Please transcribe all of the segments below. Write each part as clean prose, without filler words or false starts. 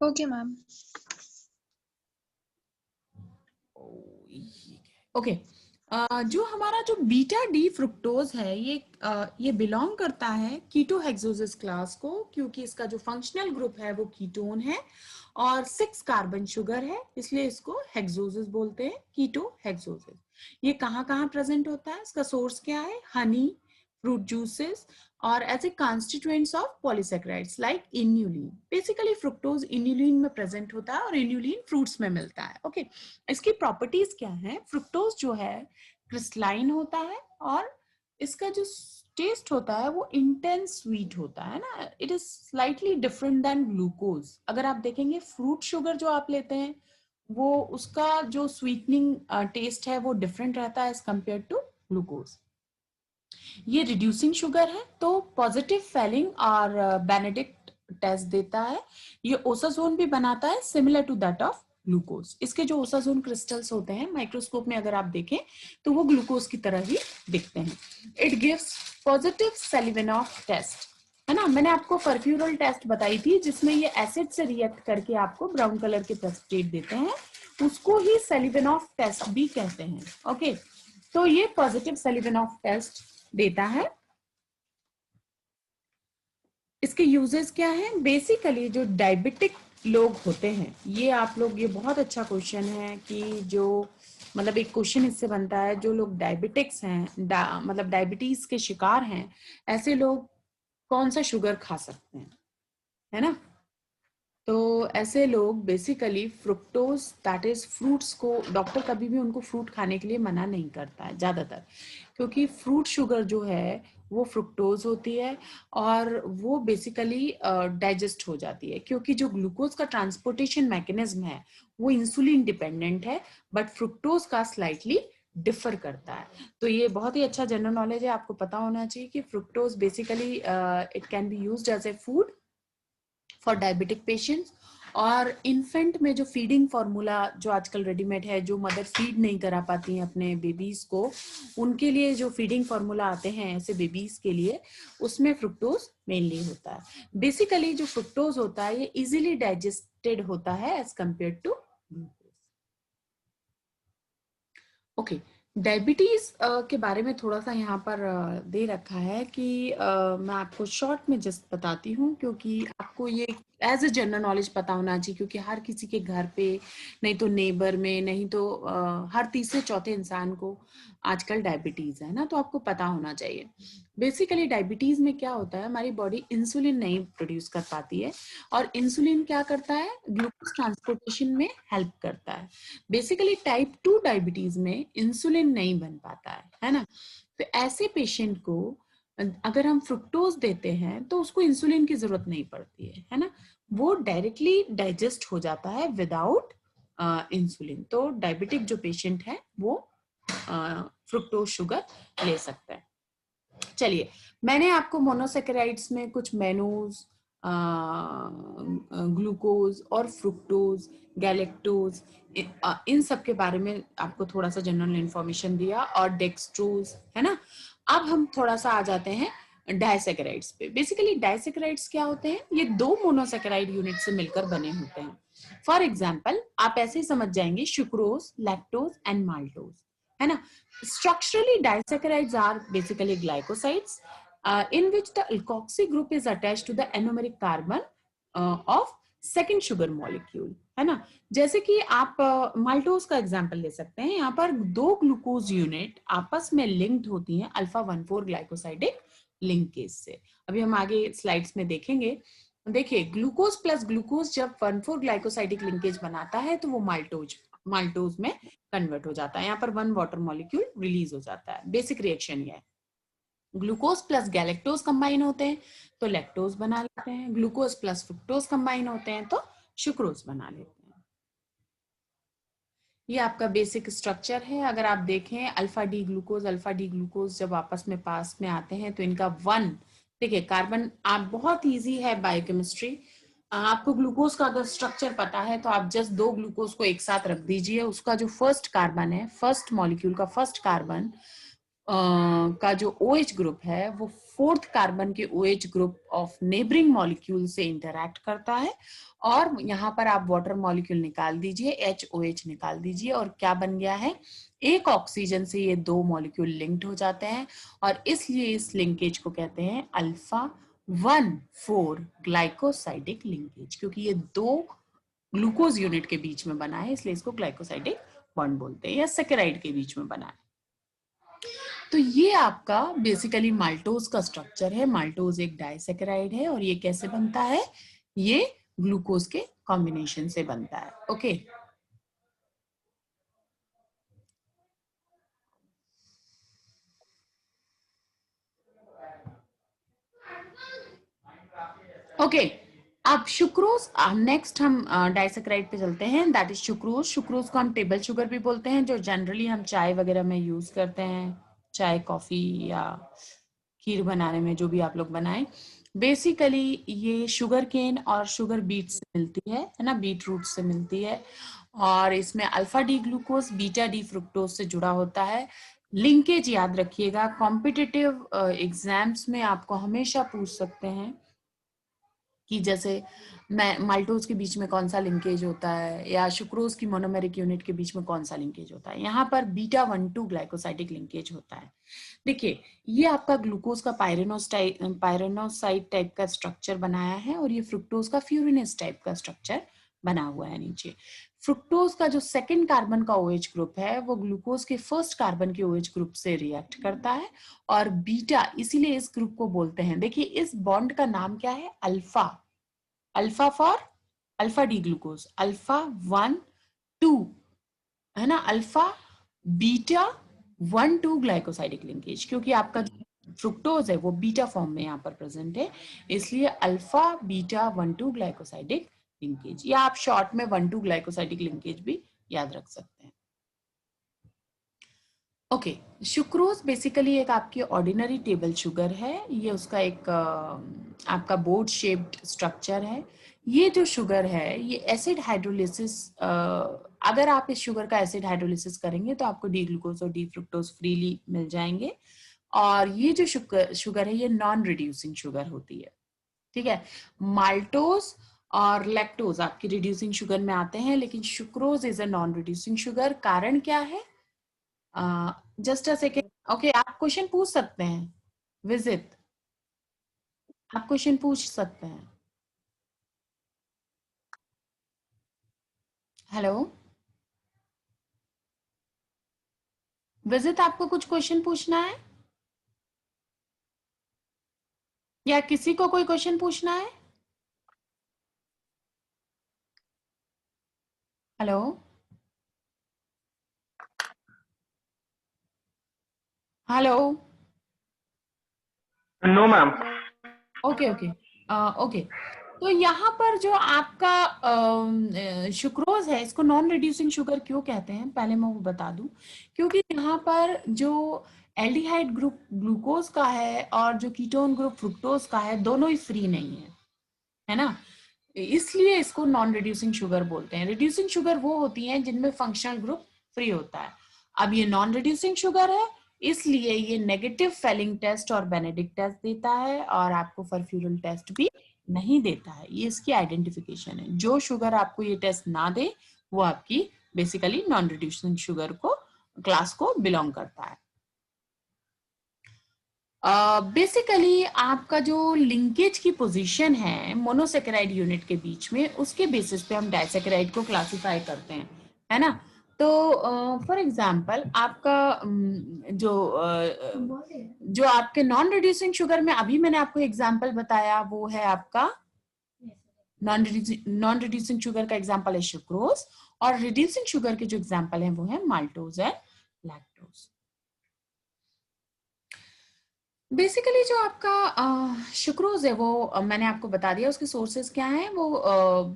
Okay ma'am. Okay, जो हमारा जो बीटा डी फ्रुक्टोज है ये बिलोंग करता है कीटो हेक्सोसिस क्लास को, क्योंकि इसका जो फंक्शनल ग्रुप है वो कीटोन है और 6 कार्बन शुगर है, इसलिए इसको हेक्सोसिस बोलते हैं, कीटो हेक्सोसिस। ये कहाँ कहाँ प्रेजेंट होता है, इसका सोर्स क्या है, हनी, फ्रूट जूसेस और as a constituents of polysaccharides like inulin. Basically fructose inulin में प्रेजेंट होता है और इन्यूलिन फ्रूट्स में मिलता है। ओके, इसकी प्रॉपर्टीज क्या है, फ्रुक्टोज जो है क्रिस्टलाइन होता है और इसका जो टेस्ट होता है वो इंटेंस स्वीट होता है ना, it is slightly different than glucose. अगर आप देखेंगे फ्रूट शुगर जो आप लेते हैं वो उसका जो स्वीटनिंग टेस्ट है वो डिफरेंट रहता है एज कंपेयर टू ग्लूकोज। ये रिड्यूसिंग शुगर है तो पॉजिटिव फेलिंग और बेनेडिक्ट टेस्ट देता है। ये ओसाजोन भी बनाता है similar to that of glucose. इसके जो ओसाजोन क्रिस्टल्स होते हैं माइक्रोस्कोप में अगर आप देखें तो वो ग्लूकोज की तरह ही दिखते हैं। इट गिव्स पॉजिटिव सेलिवेनॉफ टेस्ट, है ना। मैंने आपको परफ्यूरल टेस्ट बताई थी जिसमें ये एसिड से रिएक्ट करके आपको ब्राउन कलर के प्रेसिपिटेट देते हैं, उसको ही सेलिवेनॉफ टेस्ट भी कहते हैं। ओके, तो ये पॉजिटिव सेलिवेनॉफ टेस्ट देता है। इसके यूजेस क्या है, बेसिकली जो डायबिटिक लोग होते हैं, ये आप लोग, ये बहुत अच्छा क्वेश्चन है कि जो मतलब एक क्वेश्चन इससे बनता है, जो लोग डायबिटिक्स हैं, मतलब डायबिटीज के शिकार हैं, ऐसे लोग कौन सा शुगर खा सकते हैं, है ना। तो ऐसे लोग basically fructose that is fruits को, डॉक्टर कभी भी उनको फ्रूट खाने के लिए मना नहीं करता है ज्यादातर, क्योंकि फ्रूट शुगर जो है वो फ्रुक्टोज होती है और वो बेसिकली डाइजेस्ट हो जाती है, क्योंकि जो ग्लूकोज का ट्रांसपोर्टेशन मैकेनिज्म है वो इंसुलिन डिपेंडेंट है, बट फ्रुक्टोज का स्लाइटली डिफर करता है। तो ये बहुत ही अच्छा जनरल नॉलेज है, आपको पता होना चाहिए कि fructose basically it can be used as a food for diabetic patients. और इन्फेंट में जो फीडिंग फॉर्मूला जो आजकल रेडीमेड है, जो मदर फीड नहीं करा पाती हैं अपने बेबीज को, उनके लिए जो फीडिंग फॉर्मूला आते हैं ऐसे बेबीज के लिए, उसमें फ्रुक्टोज मेनली होता है। बेसिकली जो फ्रुक्टोज होता है ये इजीली डाइजेस्टेड होता है as compare to glucose. Okay, diabetes के बारे में थोड़ा सा यहाँ पर दे रखा है कि मैं आपको शॉर्ट में जस्ट बताती हूँ, क्योंकि आपको ये एज ए जनरल नॉलेज पता होना चाहिए, क्योंकि हर किसी के घर पे, नहीं तो नेबर में, नहीं तो हर तीसरे चौथे इंसान को आजकल डायबिटीज है ना, तो आपको पता होना चाहिए। बेसिकली डायबिटीज में क्या होता है, हमारी बॉडी इंसुलिन नहीं प्रोड्यूस कर पाती है और इंसुलिन क्या करता है, ग्लूकोज ट्रांसपोर्टेशन में हेल्प करता है। बेसिकली टाइप 2 डायबिटीज में इंसुलिन नहीं बन पाता है ना। तो ऐसे पेशेंट को अगर हम फ्रुक्टोज देते हैं तो उसको इंसुलिन की जरूरत नहीं पड़ती है ना, वो डायरेक्टली डाइजेस्ट हो जाता है विदाउट इंसुलिन। तो डायबिटिक जो पेशेंट है वो फ्रुक्टोज शुगर ले सकता है। चलिए, मैंने आपको मोनोसेकेराइड्स में कुछ मेनूज, ग्लूकोज और फ्रुक्टोज, गैलेक्टोज, इन सब के बारे में आपको थोड़ा सा जनरल इंफॉर्मेशन दिया, और डेक्सट्रोज, है ना। अब हम थोड़ा सा आ जाते हैं डाइसेकेराइड्स पे। बेसिकली डाइसेकेराइड्स क्या होते हैं, ये दो मोनोसेकेराइड यूनिट से मिलकर बने होते हैं। फॉर एग्जाम्पल आप ऐसे ही समझ जाएंगे, सुक्रोज, लैक्टोज एंड माल्टोज, है ना। Structurally, disaccharides are basically glycosides in which the alkoxy group is attached to the anomeric carbon of second sugar molecule, है ना। जैसे कि आप माल्टोज का एग्जांपल ले सकते हैं, यहाँ पर दो ग्लूकोज यूनिट आपस में लिंक्ड होती हैं अल्फा 1,4 ग्लाइकोसाइडिक लिंकेज से। अभी हम आगे स्लाइड्स में देखेंगे। देखिए, ग्लूकोज प्लस ग्लूकोज जब 1,4 ग्लाइकोसाइडिक लिंकेज बनाता है तो वो माल्टोज में कन्वर्ट हो जाता है। यहाँ पर 1 वाटर मॉलिक्यूल रिलीज हो जाता है। बेसिक रिएक्शन ये है। ग्लूकोज प्लस गैलेक्टोज कंबाइन होते हैं तो लैक्टोज बना लेते हैं, ग्लूकोज प्लस फ्रुक्टोज कंबाइन होते हैं तो सुक्रोज बना लेते हैं। ये आपका बेसिक स्ट्रक्चर है। अगर आप देखें, अल्फा डी ग्लूकोज जब आपस में पास में आते हैं तो इनका 1, देखिए कार्बन, आप बहुत इजी है बायोकेमिस्ट्री, आपको ग्लूकोज का अगर स्ट्रक्चर पता है तो आप जस्ट दो ग्लूकोज को एक साथ रख दीजिए, उसका जो फर्स्ट कार्बन है, फर्स्ट मॉलिक्यूल का फर्स्ट कार्बन का जो OH ग्रुप है वो फोर्थ कार्बन के OH group of neighbouring molecule से इंटरैक्ट करता है और यहाँ पर आप वाटर मॉलिक्यूल निकाल दीजिए, HOH निकाल दीजिए और क्या बन गया है, एक ऑक्सीजन से ये दो मॉलिक्यूल लिंक्ड हो जाते हैं और इसलिए इस लिंकेज को कहते हैं अल्फा 1,4 ग्लाइकोसाइडिक लिंकेज, क्योंकि ये दो ग्लूकोज यूनिट के बीच में बना है इसलिए इसको ग्लाइकोसाइडिक बॉन्ड बोलते हैं, या सैकेराइड के बीच में बना है। तो ये आपका बेसिकली माल्टोज का स्ट्रक्चर है। माल्टोज एक डाइसैकेराइड है और ये कैसे बनता है, ये ग्लूकोज के कॉम्बिनेशन से बनता है। ओके ओके अब सुक्रोज, नेक्स्ट हम डाइसैकेराइड पे चलते हैं, दैट इज सुक्रोज। सुक्रोज को हम टेबल शुगर भी बोलते हैं, जो जनरली हम चाय वगैरह में यूज करते हैं, चाय कॉफी या खीर बनाने में, जो भी आप लोग बनाएं। बेसिकली ये शुगर केन और शुगर बीट से मिलती है ना, बीट रूट से मिलती है और इसमें alpha D glucose beta D fructose से जुड़ा होता है। लिंकेज याद रखिएगा, कॉम्पिटिटिव एग्जाम्स में आपको हमेशा पूछ सकते हैं कि जैसे माल्टोज के बीच में कौन सा लिंकेज होता है या सुक्रोज की मोनोमेरिक यूनिट के बीच में कौन सा लिंकेज होता है। यहाँ पर बीटा 1,2 ग्लाइकोसाइडिक लिंकेज होता है। देखिए ये आपका ग्लूकोज का पायरेनोसाइड टाइप का स्ट्रक्चर बनाया है और ये फ्रुक्टोज का फ्यूरिनेस टाइप का स्ट्रक्चर बना हुआ है नीचे। फ्रुक्टोज का जो सेकेंड कार्बन का OH ग्रुप है वो ग्लूकोज के फर्स्ट कार्बन के OH ग्रुप से रिएक्ट करता है और बीटा, इसीलिए इस ग्रुप को बोलते हैं, देखिए इस बॉन्ड का नाम क्या है, alpha. Alpha for alpha D glucose, alpha 1,2 है ना, अल्फा बीटा 1,2 ग्लाइकोसाइडिक लिंकेज, क्योंकि आपका जो फ्रुक्टोज है वो बीटा फॉर्म में यहाँ पर प्रेजेंट है, इसलिए अल्फा बीटा 1,2 ग्लाइकोसाइडिक लिंकेज, या आप शॉर्ट में 1,2 ग्लाइकोसाइडिक लिंकेज भी याद रख सकते हैं। ओके सुक्रोज बेसिकली एक आपकी ऑर्डिनरी टेबल शुगर है, ये उसका एक आपका बोर्ड शेप्ड स्ट्रक्चर है। ये जो शुगर है ये एसिड हाइड्रोलिसिस, अगर आप इस शुगर का एसिड हाइड्रोलिसिस करेंगे तो आपको डी ग्लूकोज और डी फ्रुक्टोज फ्रीली मिल जाएंगे और ये जो शुगर है ये नॉन रिड्यूसिंग शुगर होती है। ठीक है, माल्टोज और लैक्टोज आपकी रिड्यूसिंग शुगर में आते हैं, लेकिन sucrose is a non reducing sugar. कारण क्या है, जस्ट अ सेकेंड। ओके आप क्वेश्चन पूछ सकते हैं, विजिट आप क्वेश्चन पूछ सकते हैं। हेलो विजिट, आपको कुछ क्वेश्चन पूछना है या किसी को कोई क्वेश्चन पूछना है? Hello hello no ma'am. Okay okay okay तो यहाँ पर जो आपका सुक्रोज है इसको नॉन रिड्यूसिंग शुगर क्यों कहते हैं, पहले मैं वो बता दूं। क्योंकि यहाँ पर जो एल्डिहाइड ग्रुप ग्लूकोज का है और जो कीटोन ग्रुप फ्रुक्टोज का है दोनों ही फ्री नहीं है ना, इसलिए इसको नॉन रिड्यूसिंग शुगर बोलते हैं। रिड्यूसिंग शुगर वो होती हैं जिनमें फंक्शनल ग्रुप फ्री होता है। अब ये नॉन रिड्यूसिंग शुगर है इसलिए ये नेगेटिव फेलिंग टेस्ट और बेनेडिक्ट टेस्ट देता है और आपको फर्फ्यूरल टेस्ट भी नहीं देता है। ये इसकी आइडेंटिफिकेशन है। जो शुगर आपको ये टेस्ट ना दे वो आपकी बेसिकली नॉन रिड्यूसिंग शुगर को क्लास को बिलोंग करता है। बेसिकली आपका जो लिंकेज की पोजीशन है मोनोसेकेराइड यूनिट के बीच में, उसके बेसिस पे हम डाइसेकेराइड को क्लासिफाई करते हैं, है ना। तो फॉर एग्जांपल आपका जो आपके नॉन रिड्यूसिंग शुगर में अभी मैंने आपको एग्जांपल बताया वो है आपका नॉन रिड्यूसिंग शुगर का एग्जांपल है सुक्रोज और रिड्यूसिंग शुगर के जो एग्जांपल है वो है माल्टोज एंड लैक्टोज। बेसिकली जो आपका सुक्रोज है वो मैंने आपको बता दिया उसके सोर्सेस क्या हैं, वो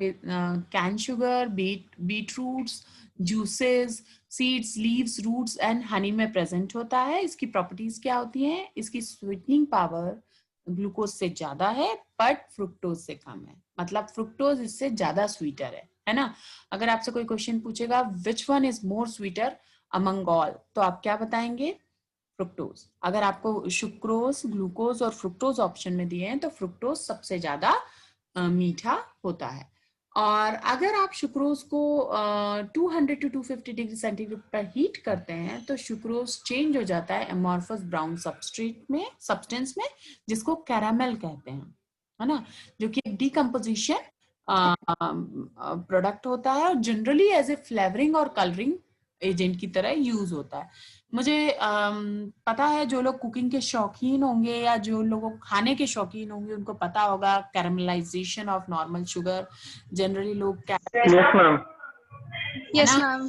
cane sugar, beet roots, juices, seeds, leaves, roots and honey में प्रेजेंट होता है। इसकी प्रॉपर्टीज क्या होती हैं, इसकी स्वीटनिंग पावर ग्लूकोज से ज्यादा है बट फ्रुक्टोज से कम है, मतलब फ्रुक्टोज इससे ज्यादा स्वीटर है ना। अगर आपसे कोई क्वेश्चन पूछेगा which one is more sweeter among all, तो आप क्या बताएंगे, फ्रुक्टोज। अगर आपको सुक्रोज, ग्लूकोज और फ्रुक्टोज ऑप्शन में दिए हैं तो फ्रुक्टोज सबसे ज्यादा मीठा होता है। और अगर आप सुक्रोज को 200 to 250 डिग्री सेंटीग्रेड पर हीट करते हैं तो सुक्रोज चेंज हो जाता है एमॉर्फस ब्राउन सब्सटेंस में, जिसको कैरामेल कहते हैं, है ना, जो कि एक डिकम्पोजिशन प्रोडक्ट होता है और जनरली एज ए फ्लेवरिंग और कलरिंग एजेंट की तरह यूज होता है। मुझे पता है जो लोग कुकिंग के शौकीन होंगे या जो लोगों खाने के शौकीन होंगे उनको पता होगा caramelisation of normal sugar. Generally लोग यस मैम,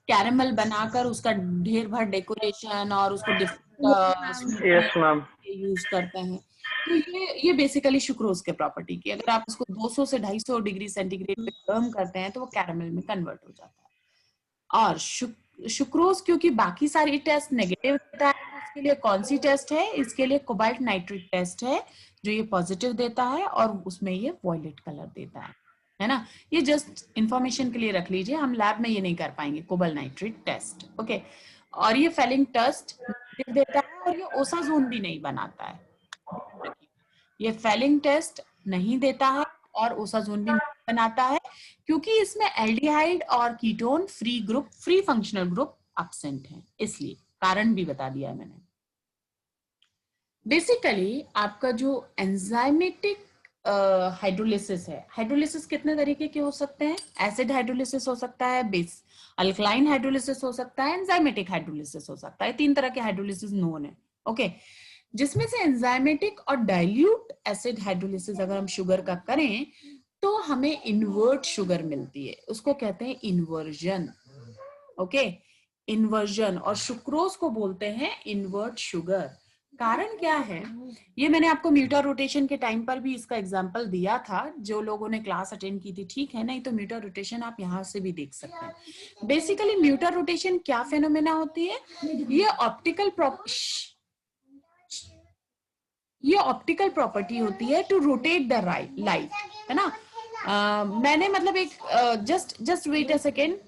कैरमल बनाकर उसका ढेर भर डेकोरेशन और उसको यस मैम, यूज करते हैं। तो ये बेसिकली सुक्रोज के प्रॉपर्टी की, अगर आप उसको 200 से 250 डिग्री सेंटीग्रेड पे गर्म करते हैं तो वो कैरमल में कन्वर्ट हो जाता है। और सुक्रोज क्योंकि बाकी सारी टेस्ट नेगेटिव देता है, इसके लिए कौन सी टेस्ट है, इसके लिए कोबाल्ट नाइट्रेट टेस्ट है जो ये पॉजिटिव देता है और उसमें ये वॉयलेट कलर देता है ना। ये जस्ट इंफॉर्मेशन के लिए रख लीजिए, हम लैब में ये नहीं कर पाएंगे कोबाल्ट नाइट्रेट टेस्ट, ओके। और ये फेलिंग टेस्ट नेगेटिव देता है और ये ओसाजोन भी नहीं बनाता है, ये फेलिंग टेस्ट नहीं देता है और ओसाजोन भी नहीं बनाता है क्योंकि इसमें एल्डिहाइड और ketone free functional group absent है, इसलिए कारण भी बता दिया है मैंने। बेसिकली आपका जो एंजाइमेटिक हाइड्रोलिसिस है, हाइड्रोलिसिस कितने तरीके के हो सकते हैं, एसिड हाइड्रोलिसिस हो सकता है, बेस अल्कलाइन हाइड्रोलिसिस हो सकता है, एंजाइमेटिक हाइड्रोलिसिस हो सकता है। 3 तरह के हाइड्रोलिसिस नोन है, ओके। जिसमें से एंजाइमेटिक और डाइल्यूट एसिड हाइड्रोलिसिस अगर हम शुगर का करें तो हमें इन्वर्ट शुगर मिलती है, उसको कहते हैं इन्वर्जन, ओके, इन्वर्जन। और सुक्रोज को बोलते हैं इन्वर्ट शुगर। कारण क्या है, ये मैंने आपको म्यूटा रोटेशन के टाइम पर भी इसका एग्जांपल दिया था, जो लोगों ने क्लास अटेंड की थी, ठीक है, नहीं तो म्यूटा रोटेशन आप यहां से भी देख सकते हैं। बेसिकली म्यूटा रोटेशन क्या फेनोमेना होती है, ये ऑप्टिकल प्रॉपर्टी होती है टू रोटेट द लाइट, है ना। मैंने मतलब एक just wait a second,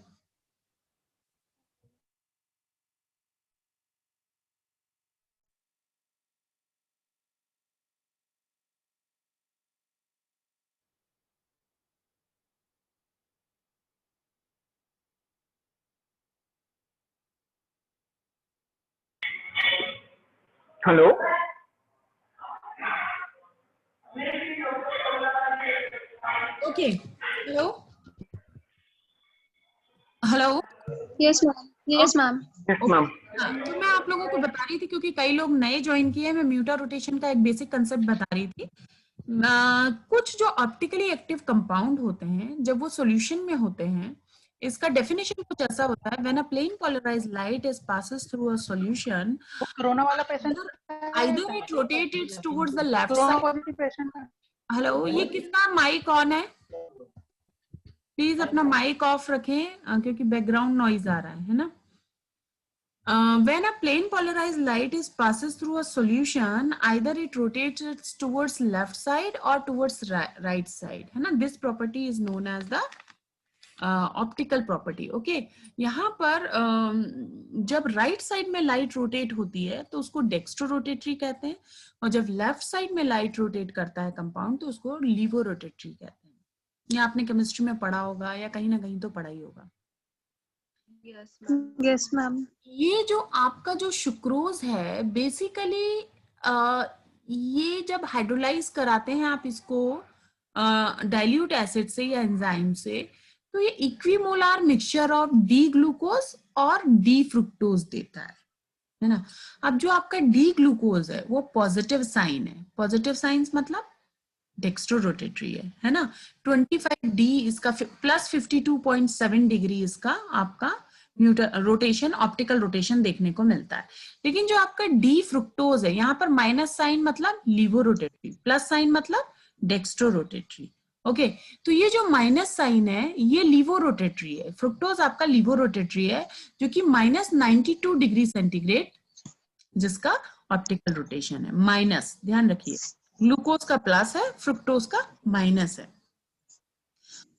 hello, okay, hello hello, yes ma'am, yes ma'am, yes ma'am, तो मैं आप लोगों को बता रही थी क्योंकि कई लोग नए ज्वाइन किए हैं, मैं म्यूटा रोटेशन का एक बेसिक कंसेप्ट बता रही थी। कुछ जो ऑप्टिकली एक्टिव कंपाउंड होते हैं जब वो सॉल्यूशन में होते हैं, इसका डेफिनेशन कुछ ऐसा होता है, when a plane polarised light is passes through a solution, corona वाला patient, either it rotates towards the left corona side। Positive patient है। हेलो, ये किसका माइक ऑन है, प्लीज अपना माइक ऑफ रखें क्योंकि बैकग्राउंड नॉइज आ रहा है ना। When a plane polarized light is passes through a solution, either it rotates towards left side or towards right side, है ना। This property is known as the optical property, okay. यहाँ पर जब right side में light rotate होती है तो उसको डेक्स्ट्रो रोटेटरी कहते हैं, और जब लेफ्ट साइड में लाइट रोटेट करता है कंपाउंड तो उसको लीवो रोटेटरी कहते हैं। ये आपने केमिस्ट्री में पढ़ा होगा या कहीं ना कहीं तो पढ़ा ही होगा। यस मैम, ये जो आपका जो सुक्रोज है बेसिकली ये जब हाइड्रोलाइज कराते हैं आप इसको डाइल्यूट एसिड से या एंजाइम से, तो ये इक्विमोलार मिक्सचर ऑफ डी ग्लूकोज और डी फ्रुक्टोज देता है ना। अब जो आपका डी ग्लूकोज है वो पॉजिटिव साइन है, पॉजिटिव साइंस मतलब डेक्स्ट्रो रोटेटरी है ना। 25D इसका प्लस 52.7 डिग्री इसका आपका रोटेशन, ऑप्टिकल रोटेशन देखने को मिलता है। लेकिन जो आपका डी फ्रुक्टोज है यहाँ पर माइनस साइन मतलब लीवो रोटेटरी, प्लस साइन मतलब डेक्स्ट्रो रोटेटरी, ओके। तो ये जो माइनस साइन है ये लीवो रोटेटरी है, फ्रुक्टोज आपका लीवो रोटेटरी है जो कि -92 डिग्री सेंटीग्रेड जिसका ऑप्टिकल रोटेशन है, माइनस, ध्यान रखिए, ग्लूकोज का प्लस है, फ्रुक्टोज का माइनस है।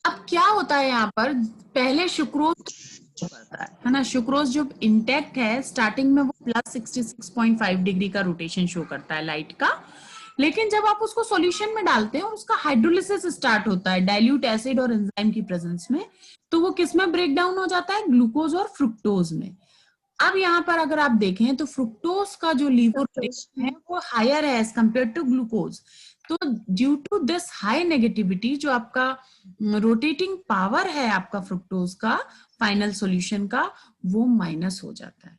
अब क्या होता है यहाँ पर, पहले सुक्रोज करता है ना। सुक्रोज जो इंटेक्ट है स्टार्टिंग में वो +66.5 डिग्री का रोटेशन शो करता है लाइट का, लेकिन जब आप उसको सॉल्यूशन में डालते हैं और उसका हाइड्रोलिसिस स्टार्ट होता है डाइल्यूट एसिड और एंजाइम की प्रेजेंस में, तो वो किस में ब्रेक डाउन हो जाता है, ग्लूकोज और फ्रुक्टोज में। अब यहाँ पर अगर आप देखें तो फ्रुक्टोज का जो लीवर है वो हायर है एज कंपेयर टू ग्लूकोज। तो due to this high negativity, जो आपका रोटेटिंग पावर है आपका फ्रुक्टोज का फाइनल सॉल्यूशन का, वो माइनस हो जाता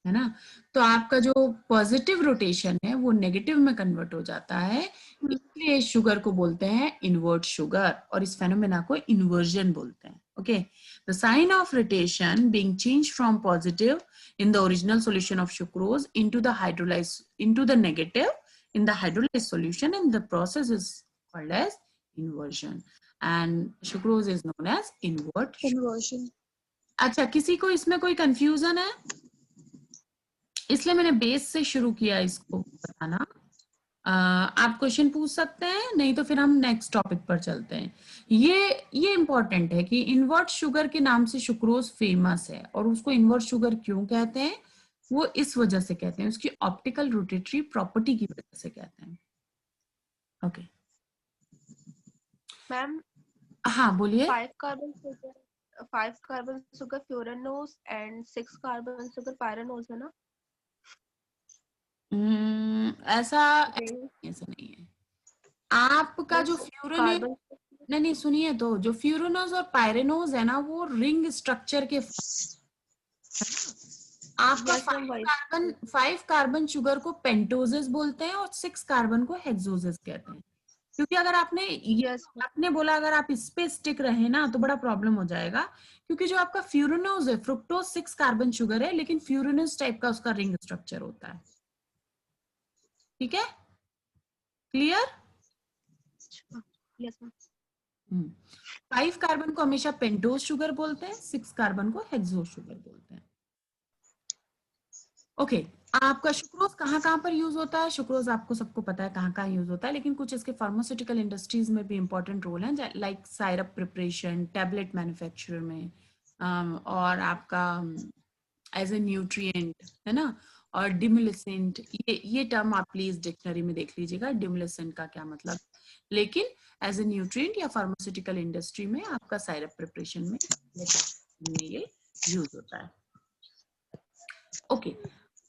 है ना। तो आपका जो पॉजिटिव रोटेशन है वो नेगेटिव में कन्वर्ट हो जाता है, इसलिए शुगर को बोलते हैं इन्वर्ट शुगर, और इस फेनोमेना को इन्वर्जन बोलते हैं। Okay, the sign of rotation being change from positive in the original solution of sucrose into the negative in the hydrolyzed solution, and the process is called as inversion, and sucrose is known as invert Inversion. अच्छा, किसी को इसमें कोई confusion है? इसलिए मैंने base से शुरू किया इसको बताना। आप क्वेश्चन पूछ सकते हैं, नहीं तो फिर हम नेक्स्ट टॉपिक पर चलते हैं। ये इंपॉर्टेंट है कि इन्वर्ट शुगर के नाम से सुक्रोज फेमस है, और उसको इन्वर्ट शुगर क्यों कहते हैं, वो इस वजह से कहते हैं, उसकी ऑप्टिकल रोटेटरी प्रॉपर्टी की वजह से कहते हैं। ओके मैम, हाँ बोलिए। 5 carbon sugar furanose and 6 carbon sugar pyranose है ना? ऐसा नहीं है। आपका जो फ्यूरानोज, नहीं सुनिए, तो जो फ्यूरानोज और पायरानोज है ना, वो रिंग स्ट्रक्चर के, आपका 5 कार्बन शुगर को पेंटोजेस बोलते हैं और 6 कार्बन को हेक्सोजेस कहते हैं। क्योंकि अगर आपने बोला अगर आप इस पे स्टिक रहे ना तो बड़ा प्रॉब्लम हो जाएगा, क्योंकि जो आपका फ्यूरानोज है, फ्रुक्टोज 6 कार्बन शुगर है, लेकिन फ्यूरानोज टाइप का उसका रिंग स्ट्रक्चर होता है। ठीक है, क्लियर? Yes ma'am. 5 कार्बन को हमेशा पेंटोज शुगर बोलते हैं, 6 कार्बन को हेक्सोज शुगर बोलते हैं। ओके, आपका सुक्रोज कहाँ पर यूज होता है? सुक्रोज आपको सबको पता है कहाँ यूज होता है, लेकिन कुछ इसके फार्मास्यूटिकल इंडस्ट्रीज में भी इंपॉर्टेंट रोल है, like syrup preparation, tablet manufacture में, और आपका एज ए न्यूट्रिएंट, है ना, और डिमुलेसेंट। ये टर्म आप प्लीज डिक्शनरी में देख लीजिएगा, डिमुलेसेंट का क्या मतलब, लेकिन एज ए न्यूट्रिएंट या फार्मास्यूटिकल इंडस्ट्री में आपका साइरप प्रिपरेशन में ये यूज होता है। ओके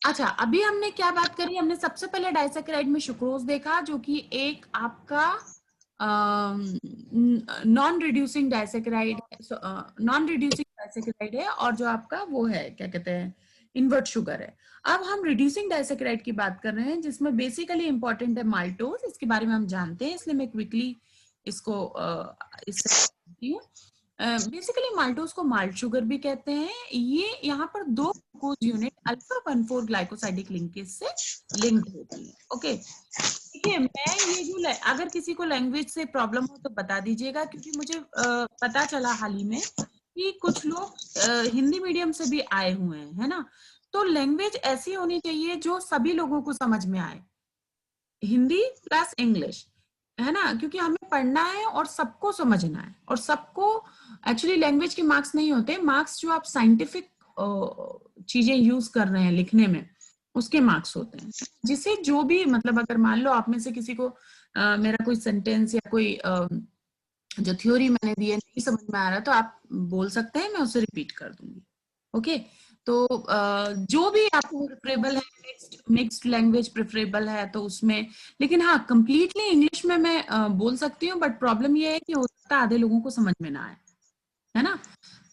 अच्छा, अभी हमने क्या बात करी? हमने सबसे पहले डाइसैकेराइड में सुक्रोज देखा, जो कि एक आपका नॉन रिड्यूसिंग डाइसैकेराइड है, और जो आपका वो है क्या कहते हैं, इन्वर्ट शुगर है। अब हम रिड्यूसिंग डाइसैकेराइड की बात कर रहे हैं, जिसमें बेसिकली इंपॉर्टेंट है माल्टोज। इसके बारे में हम जानते हैं, इसलिए मैं क्विकली इसको इससे बेसिकली माल्टोज को माल्ट शुगर भी कहते हैं। ये यहाँ पर 2 ग्लूकोज यूनिट अल्फा-1,4 ग्लाइकोसाइडिक लिंकेज से लिंक्ड होती है। ओके, देखिए मैं ये जो अगर किसी को लैंग्वेज से प्रॉब्लम हो तो बता दीजिएगा, क्योंकि मुझे पता चला हाल ही में कि कुछ लोग हिंदी मीडियम से भी आए हुए हैं, है ना। तो लैंग्वेज ऐसी होनी चाहिए जो सभी लोगों को समझ में आए, हिंदी प्लस इंग्लिश, है ना, क्योंकि हमें पढ़ना है और सबको समझना है, और सबको एक्चुअली लैंग्वेज के मार्क्स नहीं होते, मार्क्स जो आप साइंटिफिक चीजें यूज कर रहे हैं लिखने में उसके मार्क्स होते हैं। जिसे जो भी मतलब, अगर मान लो आप में से किसी को मेरा कोई सेंटेंस या कोई जो थ्योरी मैंने दी है नहीं समझ में आ रहा, तो आप बोल सकते हैं, मैं उसे रिपीट कर दूंगी। ओके, तो जो भी आपको प्रेफरेबल है, मिक्स्ड लैंग्वेज प्रेफरेबल है तो उसमें, लेकिन हाँ कंप्लीटली इंग्लिश में मैं बोल सकती हूँ, बट प्रॉब्लम ये है कि हो सकता है आधे लोगों को समझ में ना आए, है ना।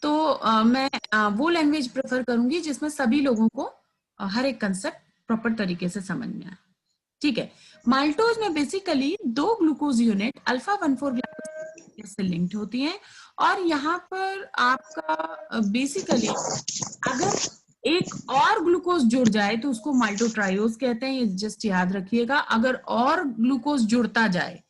तो मैं वो लैंग्वेज प्रेफर करूंगी जिसमें सभी लोगों को हर एक कंसेप्ट प्रॉपर तरीके से समझ में आए। ठीक है, माल्टोज में बेसिकली 2 ग्लूकोज यूनिट अल्फा-1,4 ग्लाइकोसाइड से लिंक्ड होती हैं, और यहाँ पर आपका बेसिकली अगर एक और ग्लूकोज जुड़ जाए तो उसको माल्टोट्रायोज कहते हैं, ये जस्ट याद रखिएगा। अगर और ग्लूकोज जुड़ता जाए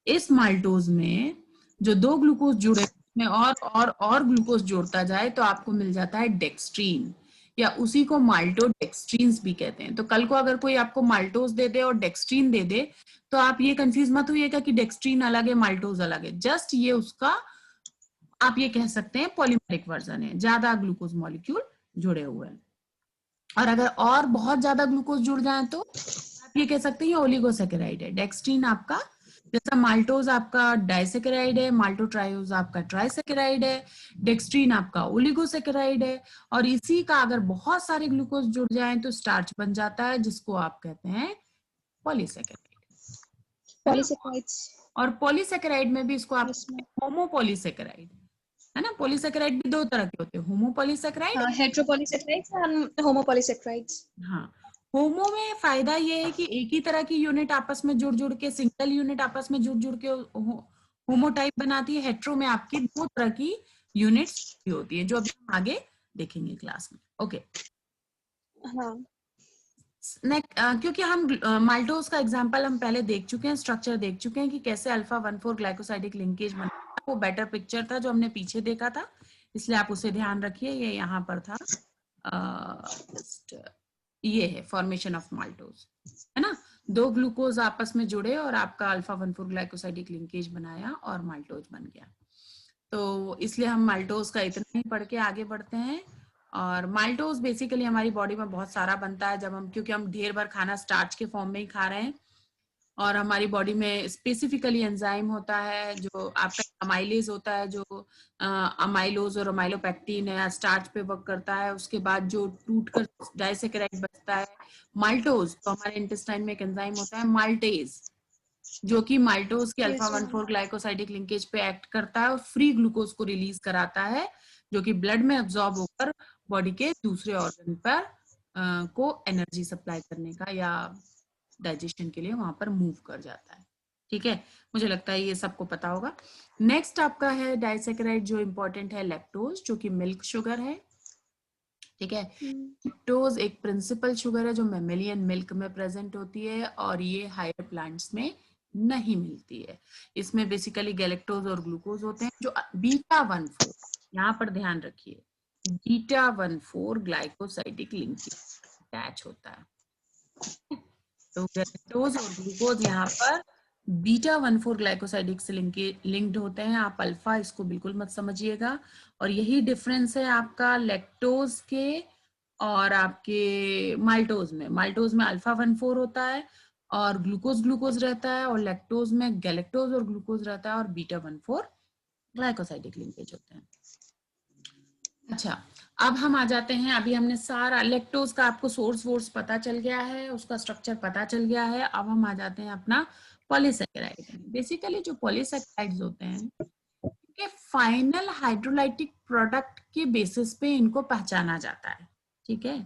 इस माल्टोज में, जो 2 ग्लूकोज जुड़े में और ग्लूकोज जोड़ता जाए तो आपको मिल जाता है डेक्स्ट्रीन, या उसी को माल्टोडेक्स्ट्रीन्स भी कहते हैं। तो कल को अगर कोई आपको माल्टोज दे दे और डेक्स्ट्रीन दे दे तो आप ये कंफ्यूज मत होइएगा कि डेक्स्ट्रीन अलग है माल्टोज अलग है, जस्ट ये उसका आप ये कह सकते हैं पॉलीमेरिक वर्जन है, ज्यादा ग्लूकोज मॉलिक्यूल जुड़े हुए हैं। और अगर और बहुत ज्यादा ग्लूकोज जुड़ जाए तो आप ये कह सकते हैं ओलिगोसेकेराइड है। डेक्स्ट्रीन आपका, जैसा माल्टोज आपका डाइसेकेराइड है, माल्टोट्रायोज आपका ट्राइसेकेराइड है, डेक्स्ट्रीन आपका ओलिगोसेकेराइड है। और इसी का अगर बहुत सारे ग्लूकोज जुड़ जाएं तो स्टार्च बन जाता है, जिसको आप कहते हैं पॉलीसेकेराइड। पॉलीसेकेराइड्स। और पॉलीसेकेराइड में भी इसको आप Yes, ma'am. होमोपॉलीसेकेराइड, है ना। पॉलीसेकेराइड भी दो तरह के होते हैं, होमोपॉलीसेकेराइड। हेट्रोपॉलीसेकेराइड्स एंड होमोपॉलीसेकेराइड्स। हाँ, होमो में फायदा ये है कि एक ही तरह की यूनिट आपस में जुड़ जुड़ के, सिंगल यूनिट आपस में जुड़ जुड़ के होमोटाइप बनाती है। हेट्रो में आपकी दो तरह की यूनिट्स होती है, जो अभी हम आगे देखेंगे क्लास में। ओके, हाँ। क्योंकि हम माल्टोज का एग्जांपल हम पहले देख चुके हैं, स्ट्रक्चर देख चुके हैं कि कैसे अल्फा 1,4 ग्लाइकोसाइडिक लिंकेज बनता है। वो बेटर पिक्चर था जो हमने पीछे देखा था, इसलिए आप उसे ध्यान रखिए। ये यहाँ पर था, ये है फॉर्मेशन ऑफ माल्टोज, है ना। दो ग्लूकोज आपस में जुड़े और आपका अल्फा 1,4 ग्लाइकोसाइडिक लिंकेज बनाया और माल्टोज बन गया। तो इसलिए हम माल्टोज का इतना ही पढ़ के आगे बढ़ते हैं। और माल्टोज बेसिकली हमारी बॉडी में बहुत सारा बनता है, जब हम, क्योंकि हम ढेर बार खाना स्टार्च के फॉर्म में ही खा रहे हैं, और हमारी बॉडी में स्पेसिफिकली एंजाइम होता है जो आपका अमाइलेज होता है, जो अमाइलोज और अमाइलोपेक्टिन है, स्टार्च पे वर्क करता है। उसके बाद जो टूट कर डाइसेकेराइड बचता है माल्टोज, तो हमारे इंटेस्टाइन में एक एंजाइम होता है माल्टेज, जो कि माल्टोज के अल्फा 1,4 ग्लाइकोसाइडिक लिंकेज पे एक्ट करता है और फ्री ग्लूकोज को रिलीज कराता है, जो कि ब्लड में अब्सॉर्ब होकर बॉडी के दूसरे ऑर्गन पर को एनर्जी सप्लाई करने का या डाइजेशन के लिए वहां पर मूव कर जाता है। ठीक है, मुझे लगता है ये सबको पता होगा। नेक्स्ट आपका है डाइसेकेराइड, जो इंपॉर्टेंट है लैक्टोज, जो कि मिल्क शुगर है। ठीक है, लैक्टोज एक प्रिंसिपल शुगर है जो मैमेलियन मिल्क में प्रेजेंट होती है और ये हायर प्लांट्स में नहीं मिलती है। इसमें बेसिकली गैलेक्टोज और ग्लूकोज होते हैं, जो बीटा 1,4, यहाँ पर ध्यान रखिए, बीटा 1,4 ग्लाइकोसाइडिक लिंकेज अटैच होता है। तो गैलेक्टोज और ग्लूकोज यहाँ पर बीटा 1,4 ग्लाइकोसाइडिक से लिंक्ड होते हैं। आप अल्फा इसको बिल्कुल मत समझिएगा। और यही डिफरेंस है आपका लैक्टोज के और आपके माल्टोज में। माल्टोज में अल्फा 1,4 होता है और ग्लूकोज रहता है, और लैक्टोज में गैलेक्टोज और ग्लूकोज रहता है और बीटा 1,4 ग्लाइकोसाइडिक लिंकेज होते हैं। अच्छा, अब हम आ जाते हैं, अभी हमने सारा लैक्टोज का आपको सोर्स पता चल गया है, उसका स्ट्रक्चर पता चल गया है। अब हम आ जाते हैं अपना पॉलीसेकेराइड। बेसिकली जो पॉलीसेकेराइड्स होते हैं, के फाइनल हाइड्रोलाइटिक प्रोडक्ट के बेसिस पे इनको पहचाना जाता है। ठीक है,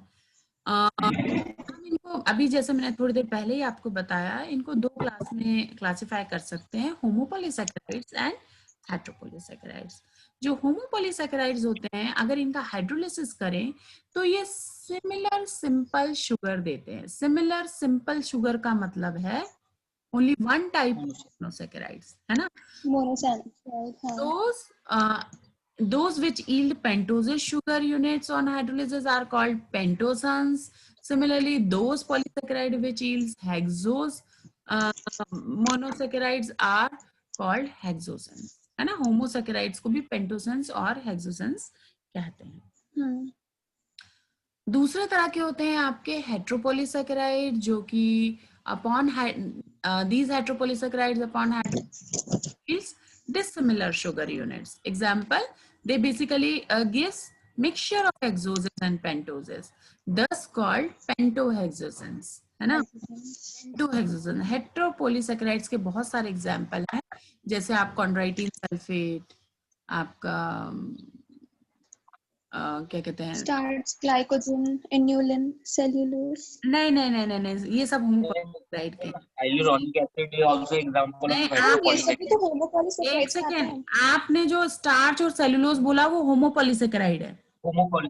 हम इनको अभी, जैसे मैंने थोड़ी देर पहले ही आपको बताया, इनको दो क्लास में क्लासिफाई कर सकते हैं, होमोपॉलीसेकेराइड्स एंड हेट्रोपॉलीसेकेराइड्स। जो होमोपॉलीसेकेराइड्स होते हैं, अगर इनका हाइड्रोलिसिस करें तो ये सिमिलर सिंपल शुगर देते हैं। सिमिलर सिंपल शुगर का मतलब है only one type of monosaccharides, है ना। Those which yield pentoses sugar units on hydrolysis are called pentosans. Similarly, those polysaccharide which yields hexose monosaccharides are called hexosans, है ना। homosaccharides को भी pentosans और hexosans कहते हैं। दूसरे तरह के होते हैं आपके हेट्रोपोलीसेकेराइड, जो कि upon these heteropolysaccharides upon hydrolysis dissimilar sugar units. Example, they basically gives mixture of hexoses and pentoses, thus called pentohexosans, है ना। pentohexosan हेट्रोपोलीसेकेराइड्स के बहुत सारे एग्जाम्पल हैं, जैसे आप कॉन्ड्राइटिन सल्फेट, आपका क्या कहते हैं, स्टार्च, ग्लाइकोजन, इन्यूलिन, सेल्यूलोज। नहीं, ये सब होमोपॉलीसेकेराइड के। Hyaluronic acid is also example of ये सभी तो होमोपॉलीसेकेराइड्स एक में आते हैं। सेकेंड, आपने जो स्टार्च और सेलुलोज बोला वो होमोपॉलीसेकेराइड है। Homopoly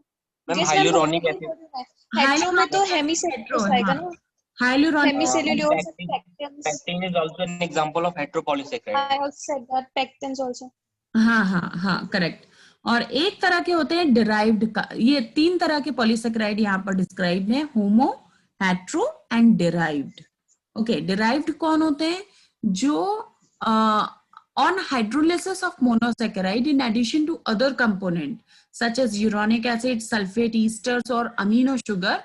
ma'am, Yes, hyaluronic ma'am, acid hetero में तो हेमीसेल्यूलोज आएगा ना। Hyaluronic hemicellulose and pectins. Pectin is also an example of heteropolysaccharide. I also said that pectins also. हाँ, करेक्ट। और एक तरह के होते हैं डिराइव्ड का, ये तीन तरह के पॉलीसेकेराइड यहाँ पर डिस्क्राइब्ड है, homo, hetero and derived. Okay, derived कौन होते हैं, जो on hydrolysis of monosaccharide in addition to other component such as uronic acid, sulfate esters और amino sugar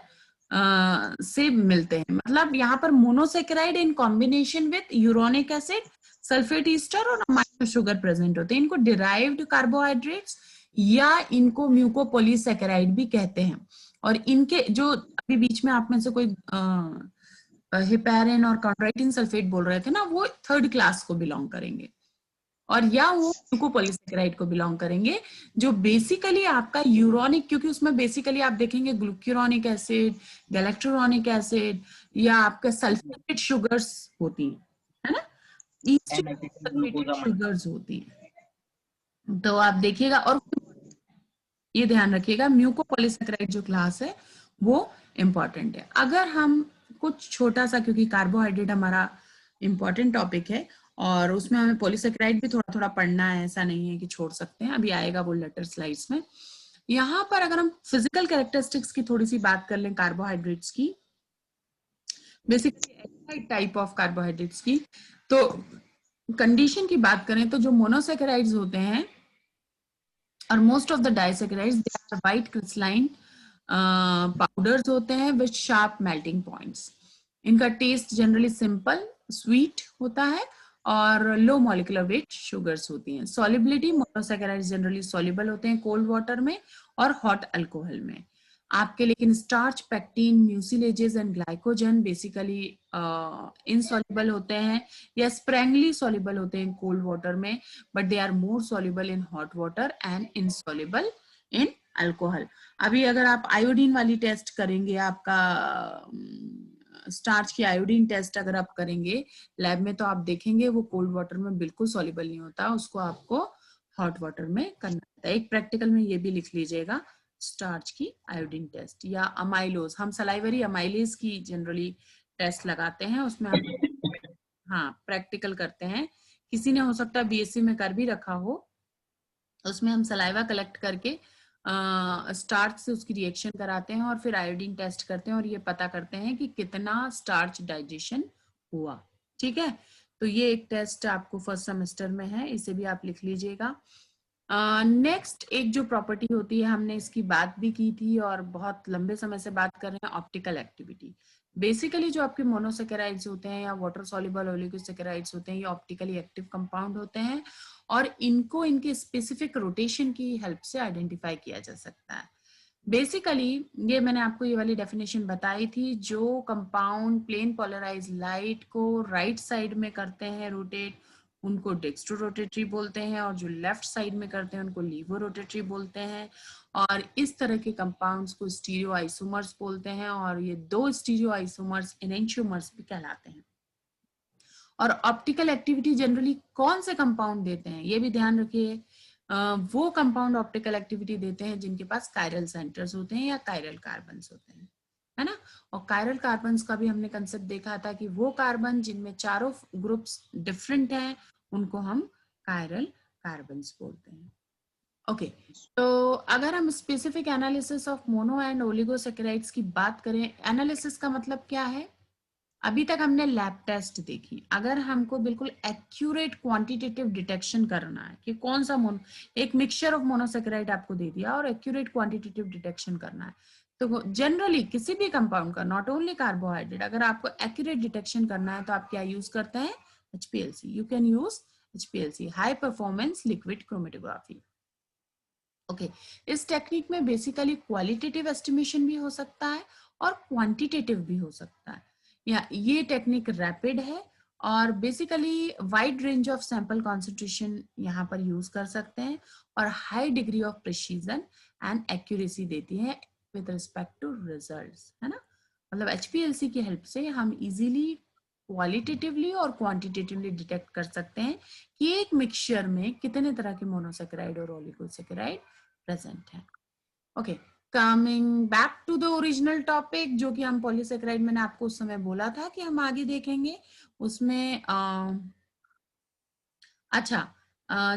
से मिलते हैं. मतलब यहाँ पर monosaccharide in combination with uronic acid, sulphate Easter और अमाइनो शुगर प्रेजेंट होते हैं. इनको डिराइव्ड कार्बोहाइड्रेट्स या इनको म्यूकोपॉलीसेकेराइड भी कहते हैं. और इनके जो अभी बीच में आप में से कोई हेपेरिन और कॉन्ड्राइटिन सल्फेट बोल रहे थे ना, वो थर्ड क्लास को बिलोंग करेंगे और या वो म्यूकोपॉलीसेकेराइड को बिलोंग करेंगे, जो बेसिकली आपका यूरोनिक, क्योंकि उसमें बेसिकली आप देखेंगे ग्लूक्यूरोनिक एसिड, गैलेक्टोरोनिक एसिड या आपका सल्फेटेड शुगर्स होती हैं, है ना, सल्फेटेड शुगर्स होती हैं. तो आप देखिएगा और ये ध्यान रखिएगा, म्यूकोपॉलीसेकेराइड जो क्लास है वो इंपॉर्टेंट है. अगर हम कुछ छोटा सा, क्योंकि कार्बोहाइड्रेट हमारा इंपॉर्टेंट टॉपिक है और उसमें हमें पॉलीसेकेराइड भी थोड़ा थोड़ा पढ़ना है, ऐसा नहीं है कि छोड़ सकते हैं, अभी आएगा वो लेटर स्लाइड्स में. यहाँ पर अगर हम फिजिकल कैरेक्टरिस्टिक्स की थोड़ी सी बात कर लें कार्बोहाइड्रेट्स की, बेसिकली टाइप ऑफ कार्बोहाइड्रेट्स की, तो कंडीशन की बात करें तो जो मोनोसेकेराइड्स होते हैं और most of the disaccharides they are white crystalline powders होते हैं विद शार्प मेल्टिंग पॉइंट्स. इनका टेस्ट जनरली सिंपल स्वीट होता है और लो मॉलिक्यूलर वेट शुगर्स होती हैं. सॉलिबिलिटी, मोनोसेकेराइड्स जनरली सॉल्युबल होते हैं कोल्ड वाटर में और हॉट अल्कोहल में. आपके लेकिन starch, pectin, mucilages and glycogen basically insoluble होते हैं या स्प्रैंगली सॉल्युबल होते हैं कोल्ड वाटर में, but they are more soluble in hot water and insoluble in alcohol. अभी अगर आप आयोडीन वाली टेस्ट करेंगे, आपका स्टार्च की आयोडीन टेस्ट अगर आप करेंगे लैब में, तो आप देखेंगे वो कोल्ड वाटर में बिल्कुल सॉल्युबल नहीं होता, उसको आपको हॉट वाटर में करना होता है. एक प्रैक्टिकल में ये भी लिख लीजिएगा, स्टार्च की आयोडीन टेस्ट या अमाइलोज. हम सलाइवरी अमाइलेज की जनरली टेस्ट लगाते हैं, उसमें हम हाँ प्रैक्टिकल करते हैं. किसी ने हो सकता है बीएससी में कर भी रखा हो, उसमें हम सलाइवा कलेक्ट करके स्टार्च से उसकी रिएक्शन कराते हैं और फिर आयोडीन टेस्ट करते हैं और ये पता करते हैं कि कितना स्टार्च डाइजेशन हुआ. ठीक है, तो ये एक टेस्ट आपको फर्स्ट सेमेस्टर में है, इसे भी आप लिख लीजिएगा. नेक्स्ट एक जो प्रॉपर्टी होती है, हमने इसकी बात भी की थी और बहुत लंबे समय से बात कर रहे हैं, ऑप्टिकल एक्टिविटी. बेसिकली जो आपके मोनोसेकेराइड्स होते हैं या वाटर सॉल्युबल ओलिगोसेकेराइड्स होते हैं, ये ऑप्टिकली एक्टिव कंपाउंड होते हैं और इनको इनके स्पेसिफिक रोटेशन की हेल्प से आइडेंटिफाई किया जा सकता है. बेसिकली ये मैंने आपको ये वाली डेफिनेशन बताई थी, जो कंपाउंड प्लेन पोलराइज लाइट को राइट साइड में करते हैं रोटेट, उनको डेक्स्ट्रो रोटेटरी बोलते हैं, और जो लेफ्ट साइड में करते हैं उनको लीवो रोटेटरी बोलते हैं. और इस तरह के कंपाउंड्स को स्टीरियो आइसोमर्स बोलते हैं और ये दो स्टीरियो आइसोमर्स एनेंटियोमर्स भी कहलाते हैं. और ऑप्टिकल एक्टिविटी जनरली कौन से कंपाउंड देते हैं ये भी ध्यान रखिए. वो कंपाउंड ऑप्टिकल एक्टिविटी देते हैं जिनके पास कायरल सेंटर्स होते हैं या कायरल कार्बन्स होते हैं, है ना. और कायरल कार्बन्स का भी हमने कंसेप्ट देखा था कि वो कार्बन जिनमें चारों ग्रुप्स डिफरेंट हैं उनको हम कायरल कार्बन्स बोलते हैं. ओके, तो अगर हम specific analysis of mono and oligosaccharides की बात करें, एनालिसिस का मतलब क्या है? अभी तक हमने लैब टेस्ट देखी. अगर हमको बिल्कुल एक्यूरेट क्वांटिटेटिव डिटेक्शन करना है कि कौन सा एक मिक्सचर ऑफ मोनोसेकेराइड आपको दे दिया और एक्यूरेट क्वांटिटेटिव डिटेक्शन करना है, तो जनरली किसी भी कंपाउंड का, नॉट ओनली कार्बोहाइड्रेट, अगर आपको एक्यूरेट डिटेक्शन करना है तो आप क्या यूज करते हैं? HPLC. You can use HPLC, high performance liquid chromatography. Okay, इस टेक्निक में बेसिकली क्वालिटेटिव एस्टिमेशन भी हो सकता है और क्वांटिटेटिव भी हो सकता है. या ये टेक्निक रैपिड है और basically wide range of sample concentration यहाँ पर यूज कर सकते हैं और high degree of precision and accuracy देती है विद रिस्पेक्ट टू रिजल्ट्स, है ना. मतलब HPLC की हेल्प से हम इजीली क्वालिटेटिवली और क्वांटिटेटिवली डिटेक्ट कर सकते हैं कि एक मिक्सचर में कितने तरह के मोनोसेकेराइड और ओलिगोसेकेराइड प्रेजेंट है. Okay, coming back to the original topic, जो कि हम पॉलीसेकेराइड, मैंने आपको उस समय बोला था कि हम आगे देखेंगे उसमें. अच्छा,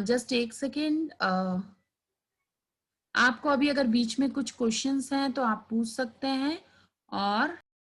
जस्ट एक सेकेंड, आपको अभी अगर बीच में कुछ क्वेश्चंस हैं तो आप पूछ सकते हैं और